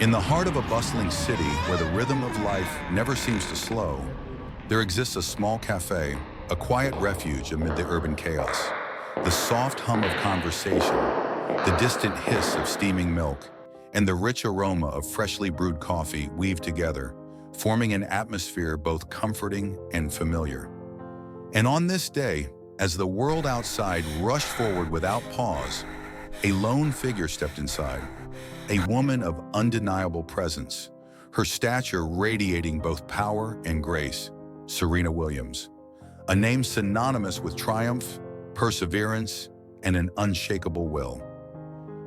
In the heart of a bustling city where the rhythm of life never seems to slow, there exists a small cafe, a quiet refuge amid the urban chaos. The soft hum of conversation, the distant hiss of steaming milk, and the rich aroma of freshly brewed coffee weave together, forming an atmosphere both comforting and familiar. And on this day, as the world outside rushed forward without pause, a lone figure stepped inside, a woman of undeniable presence, her stature radiating both power and grace, Serena Williams, a name synonymous with triumph, perseverance, and an unshakable will.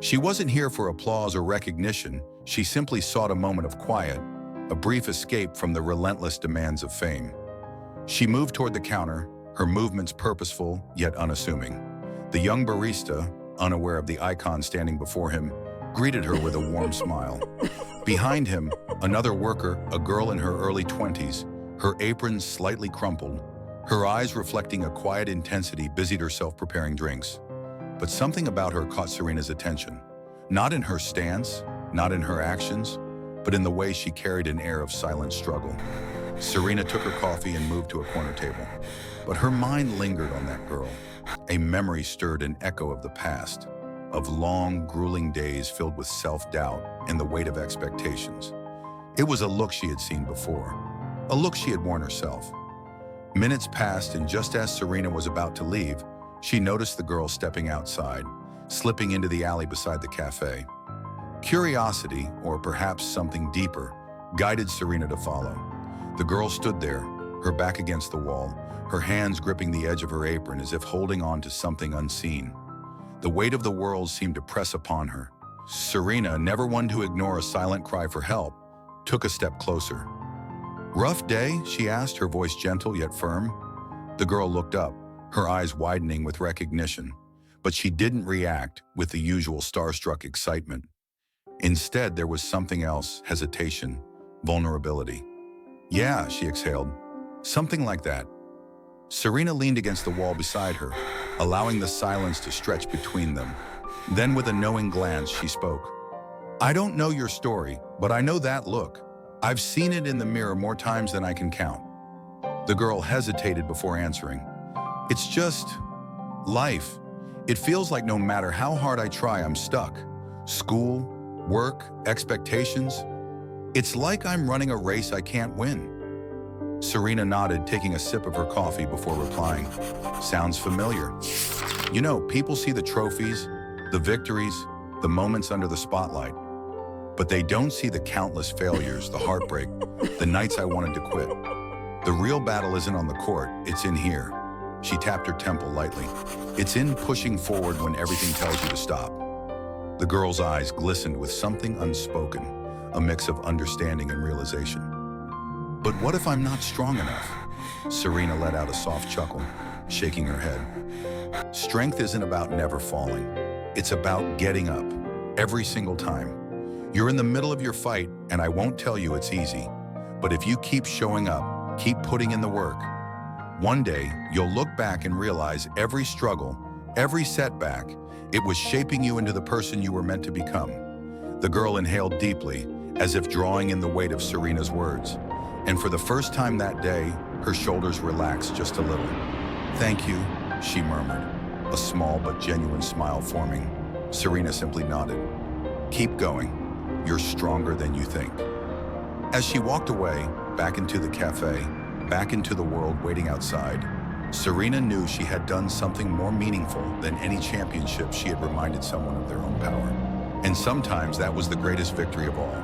She wasn't here for applause or recognition. She simply sought a moment of quiet, a brief escape from the relentless demands of fame. She moved toward the counter, her movements purposeful yet unassuming. The young barista, unaware of the icon standing before him, greeted her with a warm smile. Behind him, another worker, a girl in her early 20s, her apron slightly crumpled, her eyes reflecting a quiet intensity, busied herself preparing drinks. But something about her caught Serena's attention. Not in her stance, not in her actions, but in the way she carried an air of silent struggle. Serena took her coffee and moved to a corner table. But her mind lingered on that girl. A memory stirred an echo of the past, of long, grueling days filled with self-doubt and the weight of expectations. It was a look she had seen before, a look she had worn herself. Minutes passed, and just as Serena was about to leave, she noticed the girl stepping outside, slipping into the alley beside the cafe. Curiosity, or perhaps something deeper, guided Serena to follow. The girl stood there, her back against the wall, her hands gripping the edge of her apron as if holding on to something unseen. The weight of the world seemed to press upon her. Serena, never one to ignore a silent cry for help, took a step closer. "Rough day?" she asked, her voice gentle yet firm. The girl looked up, her eyes widening with recognition, but she didn't react with the usual starstruck excitement. Instead, there was something else: hesitation, vulnerability. "Yeah," she exhaled. "Something like that." Serena leaned against the wall beside her, allowing the silence to stretch between them. Then, with a knowing glance, she spoke. "I don't know your story, but I know that look. I've seen it in the mirror more times than I can count." The girl hesitated before answering. "It's just life. It feels like no matter how hard I try, I'm stuck. School, work, expectations. It's like I'm running a race I can't win." Serena nodded, taking a sip of her coffee before replying. "Sounds familiar. You know, people see the trophies, the victories, the moments under the spotlight. But they don't see the countless failures, the heartbreak, the nights I wanted to quit. The real battle isn't on the court, it's in here." She tapped her temple lightly. "It's in pushing forward when everything tells you to stop." The girl's eyes glistened with something unspoken, a mix of understanding and realization. "But what if I'm not strong enough?" Serena let out a soft chuckle, shaking her head. "Strength isn't about never falling. It's about getting up, every single time. You're in the middle of your fight, and I won't tell you it's easy. But if you keep showing up, keep putting in the work, one day you'll look back and realize every struggle, every setback, it was shaping you into the person you were meant to become." The girl inhaled deeply, as if drawing in the weight of Serena's words. And for the first time that day, her shoulders relaxed just a little. "Thank you," she murmured, a small but genuine smile forming. Serena simply nodded. "Keep going. You're stronger than you think." As she walked away, back into the cafe, back into the world waiting outside, Serena knew she had done something more meaningful than any championship. She had reminded someone of their own power. And sometimes that was the greatest victory of all.